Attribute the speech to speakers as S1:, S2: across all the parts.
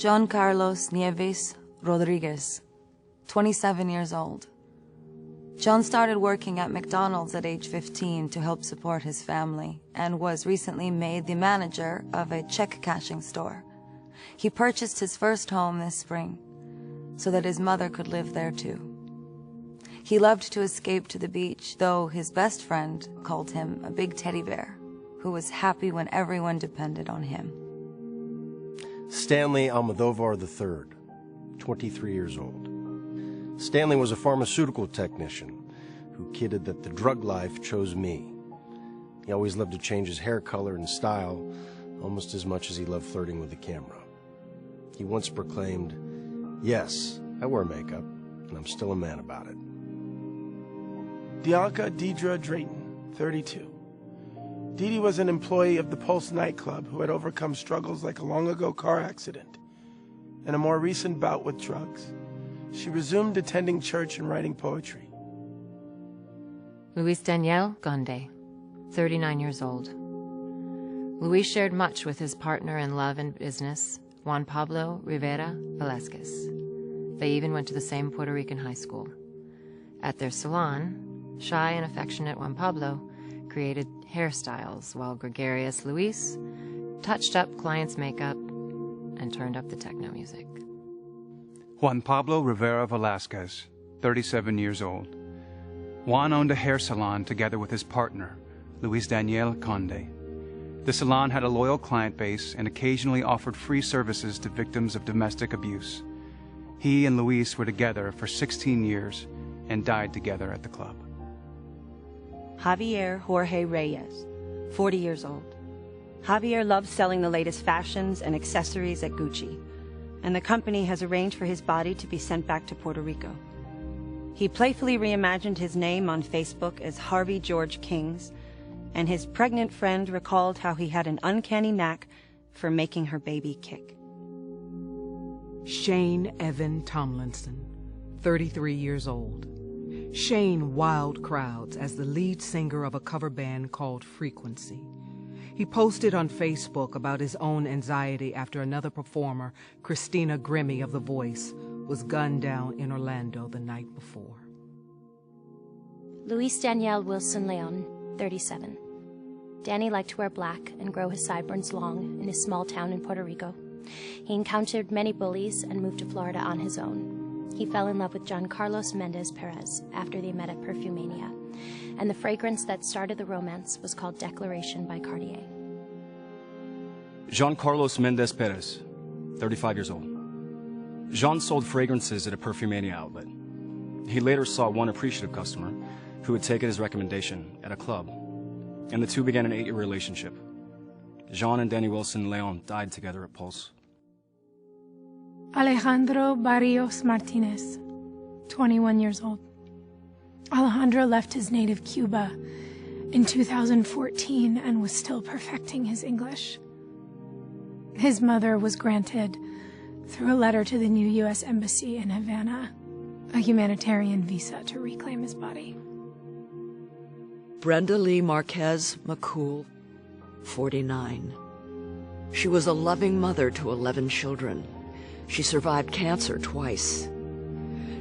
S1: John Carlos Nieves Rodriguez, 27 years old. John started working at McDonald's at age 15 to help support his family and was recently made the manager of a check cashing store. He purchased his first home this spring so that his mother could live there too. He loved to escape to the beach, though his best friend called him a big teddy bear who was happy when everyone depended on him.
S2: Stanley Almodovar III, 23 years old. Stanley was a pharmaceutical technician who kidded that the drug life chose me. He always loved to change his hair color and style almost as much as he loved flirting with the camera. He once proclaimed, "Yes, I wear makeup, and I'm still a man about it."
S3: Dialka Deidre Drayton, 32. Dee Dee was an employee of the Pulse nightclub who had overcome struggles like a long-ago car accident and a more recent bout with drugs. She resumed attending church and writing poetry.
S4: Luis Daniel Conde, 39 years old. Luis shared much with his partner in love and business, Juan Pablo Rivera Velasquez. They even went to the same Puerto Rican high school. At their salon, shy and affectionate Juan Pablo created hairstyles, while gregarious Luis touched up clients' makeup and turned up the techno music.
S5: Juan Pablo Rivera Velasquez, 37 years old. Juan owned a hair salon together with his partner, Luis Daniel Conde. The salon had a loyal client base and occasionally offered free services to victims of domestic abuse. He and Luis were together for 16 years and died together at the club.
S6: Javier Jorge Reyes, 40 years old. Javier loves selling the latest fashions and accessories at Gucci, and the company has arranged for his body to be sent back to Puerto Rico. He playfully reimagined his name on Facebook as Harvey George Kings, and his pregnant friend recalled how he had an uncanny knack for making her baby kick.
S7: Shane Evan Tomlinson, 33 years old. Shane wowed crowds as the lead singer of a cover band called Frequency. He posted on Facebook about his own anxiety after another performer, Christina Grimmie of The Voice, was gunned down in Orlando the night before.
S8: Luis Daniel Wilson Leon, 37. Danny liked to wear black and grow his sideburns long in his small town in Puerto Rico. He encountered many bullies and moved to Florida on his own. He fell in love with John Carlos Mendez Perez after they met at Perfumania, and the fragrance that started the romance was called Declaration by Cartier.
S9: Jean Carlos Mendez Perez, 35 years old. Jean sold fragrances at a Perfumania outlet. He later saw one appreciative customer who had taken his recommendation at a club, and the two began an 8-year relationship. Jean and Danny Wilson Leon died together at Pulse.
S10: Alejandro Barrios Martinez, 21 years old. Alejandro left his native Cuba in 2014 and was still perfecting his English. His mother was granted, through a letter to the new U.S. Embassy in Havana, a humanitarian visa to reclaim his body.
S11: Brenda Lee Marquez McCool, 49. She was a loving mother to 11 children. She survived cancer twice.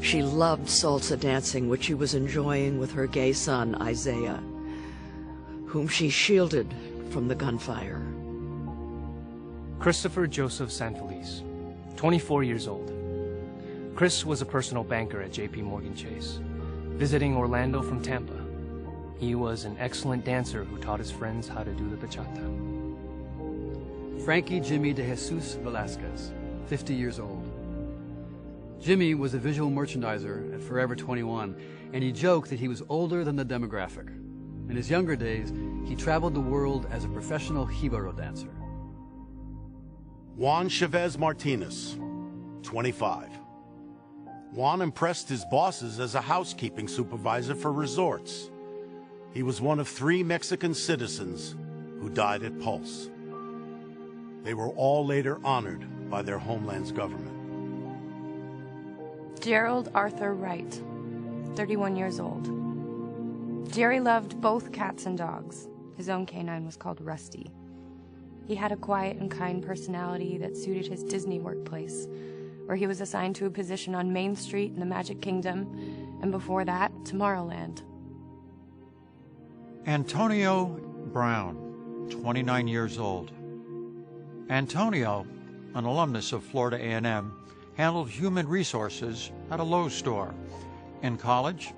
S11: She loved salsa dancing, which she was enjoying with her gay son, Isaiah, whom she shielded from the gunfire.
S12: Christopher Joseph Sanfelice, 24 years old. Chris was a personal banker at J.P. Morgan Chase, visiting Orlando from Tampa. He was an excellent dancer who taught his friends how to do the bachata.
S13: Frankie Jimmy de Jesus Velasquez, 50 years old. Jimmy was a visual merchandiser at Forever 21, and he joked that he was older than the demographic. In his younger days, he traveled the world as a professional jibaro dancer.
S14: Juan Chavez Martinez, 25. Juan impressed his bosses as a housekeeping supervisor for resorts. He was one of 3 Mexican citizens who died at Pulse. They were all later honored by their homeland's government.
S1: Gerald Arthur Wright, 31 years old. Jerry loved both cats and dogs. His own canine was called Rusty.
S15: He had a quiet and kind personality that suited his Disney workplace, where he was assigned to a position on Main Street in the Magic Kingdom, and before that, Tomorrowland.
S16: Antonio Brown, 29 years old. Antonio, an alumnus of Florida A&M, handled human resources at a Lowe's store. In college,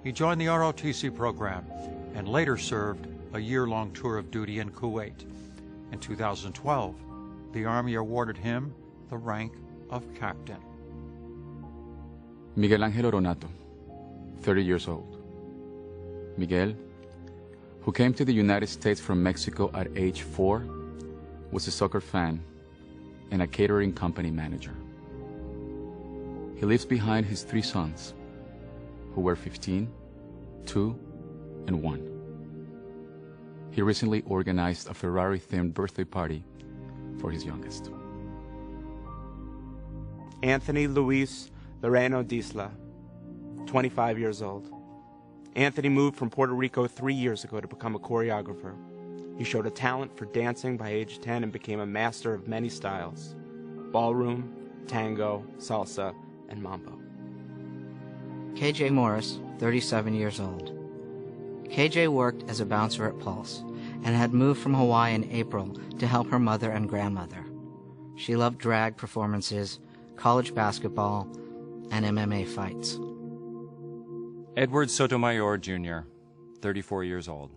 S16: he joined the ROTC program and later served a year-long tour of duty in Kuwait. In 2012, the Army awarded him the rank of captain.
S17: Miguel Ángel Oronato, 30 years old. Miguel, who came to the United States from Mexico at age 4, was a soccer fan and a catering company manager. He leaves behind his 3 sons, who were 15, 2, and 1. He recently organized a Ferrari-themed birthday party for his youngest.
S18: Anthony Luis Loreno Disla, 25 years old. Anthony moved from Puerto Rico 3 years ago to become a choreographer. He showed a talent for dancing by age 10 and became a master of many styles: ballroom, tango, salsa, and mambo.
S19: KJ Morris, 37 years old. KJ worked as a bouncer at Pulse and had moved from Hawaii in April to help her mother and grandmother. She loved drag performances, college basketball, and MMA fights.
S20: Edward Sotomayor Jr., 34 years old.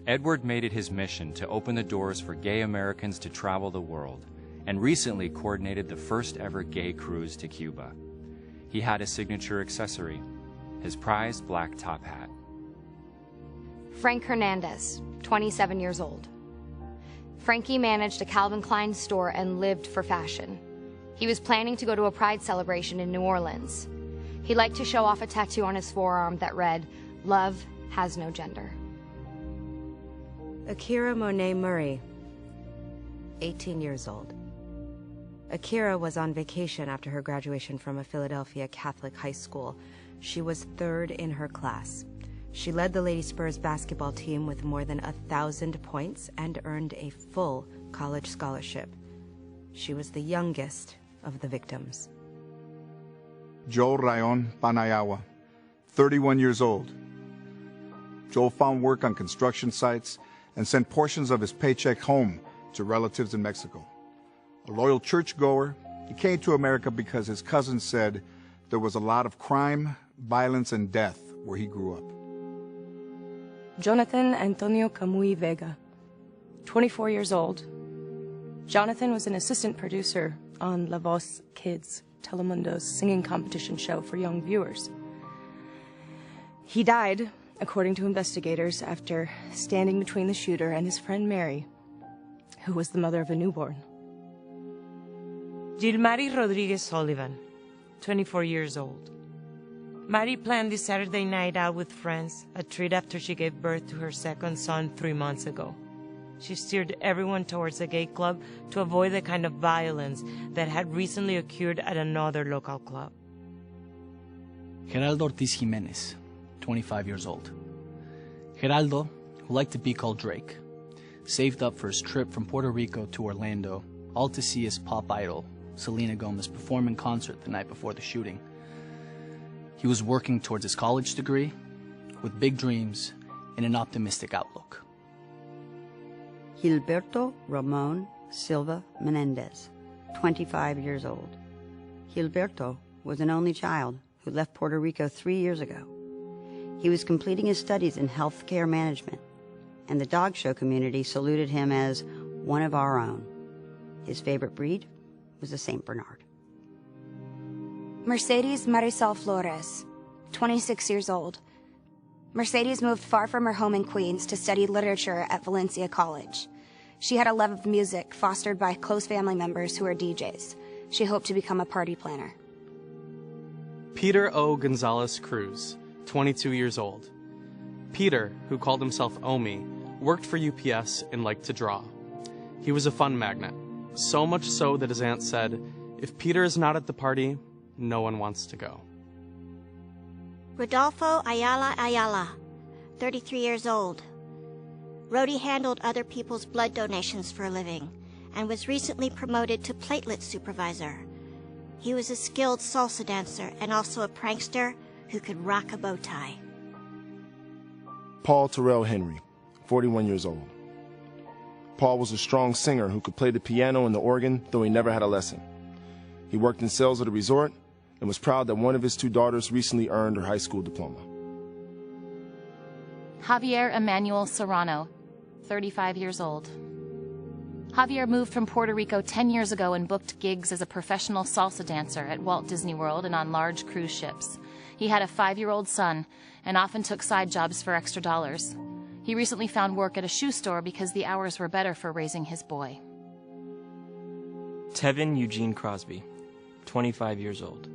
S20: Edward made it his mission to open the doors for gay Americans to travel the world, and recently coordinated the first ever gay cruise to Cuba. He had a signature accessory, his prized black top hat.
S21: Frank Hernandez, 27 years old. Frankie managed a Calvin Klein store and lived for fashion. He was planning to go to a pride celebration in New Orleans. He liked to show off a tattoo on his forearm that read, "Love has no gender."
S22: Akira Monet Murray, 18 years old. Akira was on vacation after her graduation from a Philadelphia Catholic high school. She was 3rd in her class. She led the Lady Spurs basketball team with more than 1,000 points and earned a full college scholarship. She was the youngest of the victims.
S23: Joel Rayon Panayawa, 31 years old. Joel found work on construction sites and sent portions of his paycheck home to relatives in Mexico. A loyal churchgoer, he came to America because his cousin said there was a lot of crime, violence, and death where he grew up.
S15: Jonathan Antonio Camuy Vega, 24 years old. Jonathan was an assistant producer on La Voz Kids, Telemundo's singing competition show for young viewers. He died, according to investigators, after standing between the shooter and his friend Mary, who was the mother of a newborn.
S24: Gilmari Rodriguez Sullivan, 24 years old. Mari planned this Saturday night out with friends, a treat after she gave birth to her second son 3 months ago. She steered everyone towards a gay club to avoid the kind of violence that had recently occurred at another local club.
S25: Geraldo Ortiz Jimenez, 25 years old. Geraldo, who liked to be called Drake, saved up for his trip from Puerto Rico to Orlando, all to see his pop idol, Selena Gomez, perform in concert the night before the shooting. He was working towards his college degree with big dreams and an optimistic outlook.
S26: Gilberto Ramon Silva Menendez, 25 years old. Gilberto was an only child who left Puerto Rico 3 years ago. He was completing his studies in healthcare management, and the dog show community saluted him as one of our own. His favorite breed was a Saint Bernard.
S21: Mercedes Marisol Flores, 26 years old. Mercedes moved far from her home in Queens to study literature at Valencia College. She had a love of music fostered by close family members who are DJs. She hoped to become a party planner.
S27: Peter O. Gonzalez Cruz, 22 years old. Peter, who called himself Omi, worked for UPS and liked to draw. He was a fun magnet, so much so that his aunt said, "If Peter is not at the party, no one wants to go."
S28: Rodolfo Ayala Ayala, 33 years old.
S2: Rhodey handled other people's blood donations for a living and was recently promoted to platelet supervisor. He was a skilled salsa dancer and also a prankster who could rock a bow tie.
S3: Paul Terrell Henry, 41 years old. Paul was a strong singer who could play the piano and the organ, though he never had a lesson. He worked in sales at a resort and was proud that one of his 2 daughters recently earned her high school diploma.
S4: Javier Emmanuel Serrano, 35 years old. Javier moved from Puerto Rico 10 years ago and booked gigs as a professional salsa dancer at Walt Disney World and on large cruise ships. He had a 5-year-old son and often took side jobs for extra dollars. He recently found work at a shoe store because the hours were better for raising his boy.
S5: Tevin Eugene Crosby, 25 years old.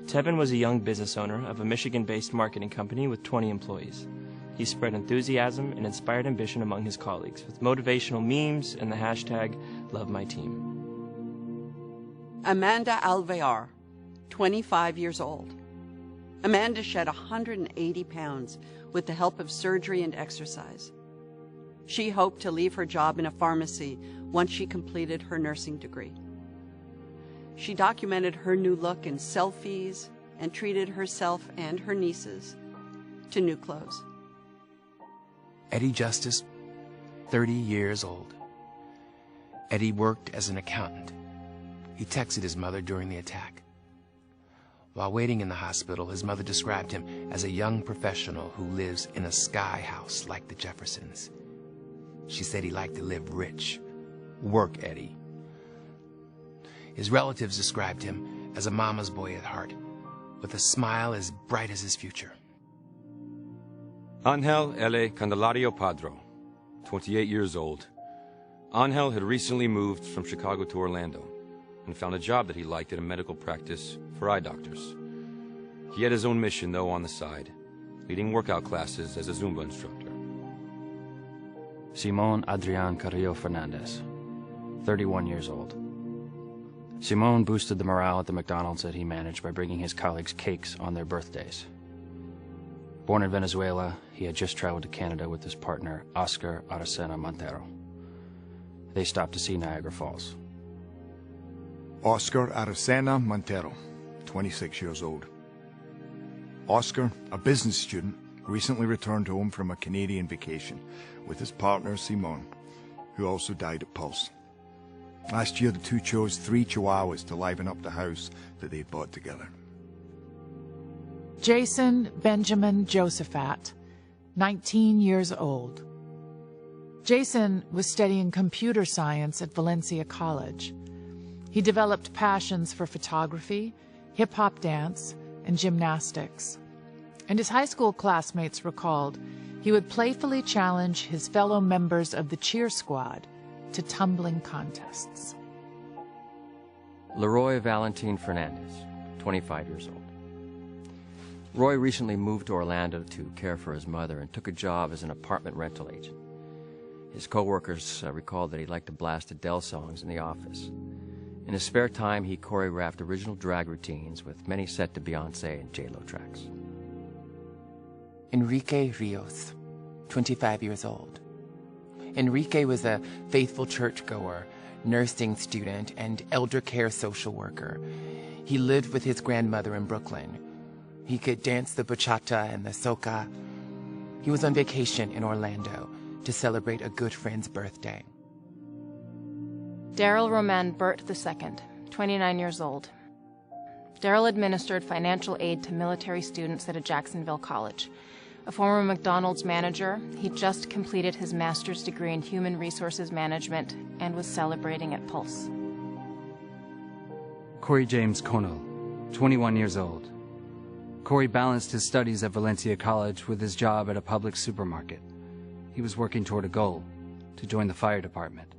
S5: Tevin was a young business owner of a Michigan-based marketing company with 20 employees. He spread enthusiasm and inspired ambition among his colleagues with motivational memes and the hashtag #LoveMyTeam.
S6: Amanda Alvear, 25 years old. Amanda shed 180 pounds with the help of surgery and exercise. She hoped to leave her job in a pharmacy once she completed her nursing degree. She documented her new look in selfies and treated herself and her nieces to new clothes.
S7: Eddie Justice, 30 years old. Eddie worked as an accountant. He texted his mother during the attack. While waiting in the hospital, his mother described him as a young professional who lives in a sky house like the Jeffersons. She said he liked to live rich. Work Eddie. His relatives described him as a mama's boy at heart, with a smile as bright as his future.
S8: Angel L. Candelario Padro, 28 years old. Angel had recently moved from Chicago to Orlando and found a job that he liked at a medical practice for eye doctors. He had his own mission, though, on the side, leading workout classes as a Zumba instructor.
S9: Simon Adrian Carrillo Fernandez, 31 years old. Simon boosted the morale at the McDonald's that he managed by bringing his colleagues cakes on their birthdays. Born in Venezuela, he had just traveled to Canada with his partner, Oscar Aracena Montero. They stopped to see Niagara Falls.
S23: Oscar Aracena Montero, 26 years old. Oscar, a business student, recently returned home from a Canadian vacation with his partner, Simon, who also died at Pulse. Last year, the two chose 3 chihuahuas to liven up the house that they had bought together.
S28: Jason Benjamin Josephat, 19 years old. Jason was studying computer science at Valencia College. He developed passions for photography, hip-hop dance, and gymnastics. And his high school classmates recalled he would playfully challenge his fellow members of the cheer squad to tumbling contests.
S9: Leroy Valentin Fernandez, 25 years old. Roy recently moved to Orlando to care for his mother and took a job as an apartment rental agent. His co-workers recalled that he liked to blast Adele songs in the office. In his spare time, he choreographed original drag routines with many set to Beyoncé and J-Lo tracks.
S29: Enrique Rios, 25 years old. Enrique was a faithful churchgoer, nursing student, and elder care social worker. He lived with his grandmother in Brooklyn. He could dance the bachata and the soca. He was on vacation in Orlando to celebrate a good friend's birthday.
S15: Daryl Roman Burt II, 29 years old. Daryl administered financial aid to military students at a Jacksonville college. A former McDonald's manager, he just completed his master's degree in human resources management and was celebrating at Pulse.
S30: Corey James Conal, 21 years old. Corey balanced his studies at Valencia College with his job at a public supermarket. He was working toward a goal, to join the fire department.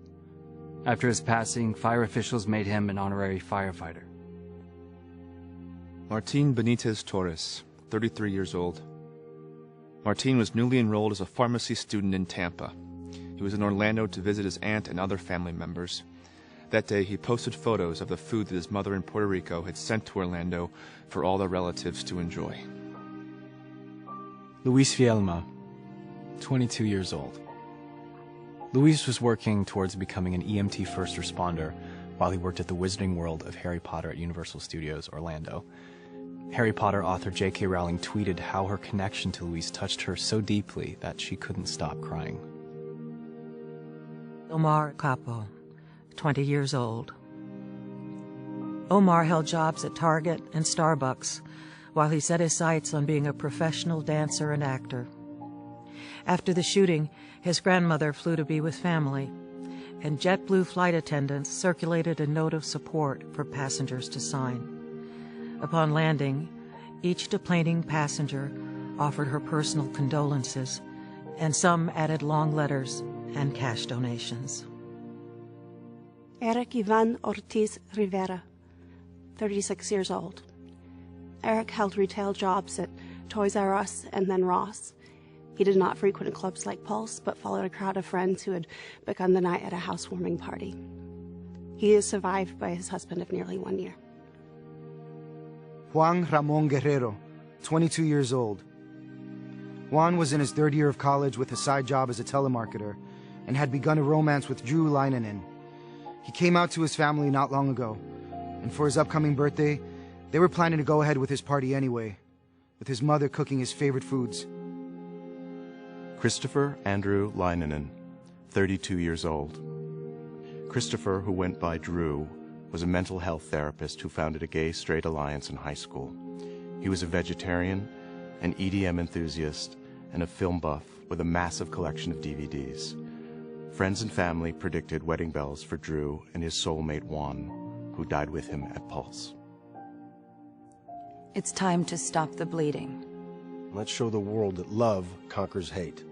S30: After his passing, fire officials made him an honorary firefighter.
S31: Martin Benitez Torres, 33 years old. Martin was newly enrolled as a pharmacy student in Tampa. He was in Orlando to visit his aunt and other family members. That day, he posted photos of the food that his mother in Puerto Rico had sent to Orlando for all the relatives to enjoy.
S25: Luis Fielma, 22 years old.
S9: Luis was working towards becoming an EMT first responder while he worked at the Wizarding World of Harry Potter at Universal Studios, Orlando. Harry Potter author J.K. Rowling tweeted how her connection to Luis touched her so deeply that she couldn't stop crying.
S1: Omar Capo, 20 years old. Omar held jobs at Target and Starbucks while he set his sights on being a professional dancer and actor. After the shooting, his grandmother flew to be with family, and JetBlue flight attendants circulated a note of support for passengers to sign. Upon landing, each deplaning passenger offered her personal condolences, and some added long letters and cash donations.
S10: Eric Ivan Ortiz Rivera, 36 years old. Eric held retail jobs at Toys R Us and then Ross. He did not frequent clubs like Pulse, but followed a crowd of friends who had begun the night at a housewarming party. He is survived by his husband of nearly 1 year.
S11: Juan Ramon Guerrero, 22 years old. Juan was in his third year of college with a side job as a telemarketer and had begun a romance with Drew Leinanen. He came out to his family not long ago, and for his upcoming birthday, they were planning to go ahead with his party anyway, with his mother cooking his favorite foods.
S12: Christopher Andrew Leinanen, 32 years old. Christopher, who went by Drew, was a mental health therapist who founded a gay-straight alliance in high school. He was a vegetarian, an EDM enthusiast, and a film buff with a massive collection of DVDs. Friends and family predicted wedding bells for Drew and his soulmate Juan, who died with him at Pulse.
S13: It's time to stop the bleeding.
S14: Let's show the world that love conquers hate.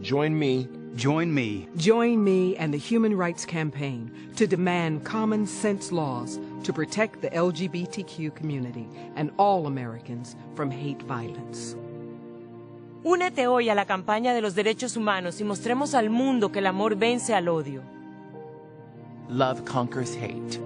S3: Join me.
S16: Join me. Join me and the Human Rights Campaign to demand common sense laws to protect the LGBTQ community and all Americans from hate violence.
S24: Únete hoy a la campaña de los derechos humanos y mostremos al mundo que el amor vence al odio.
S29: Love conquers hate.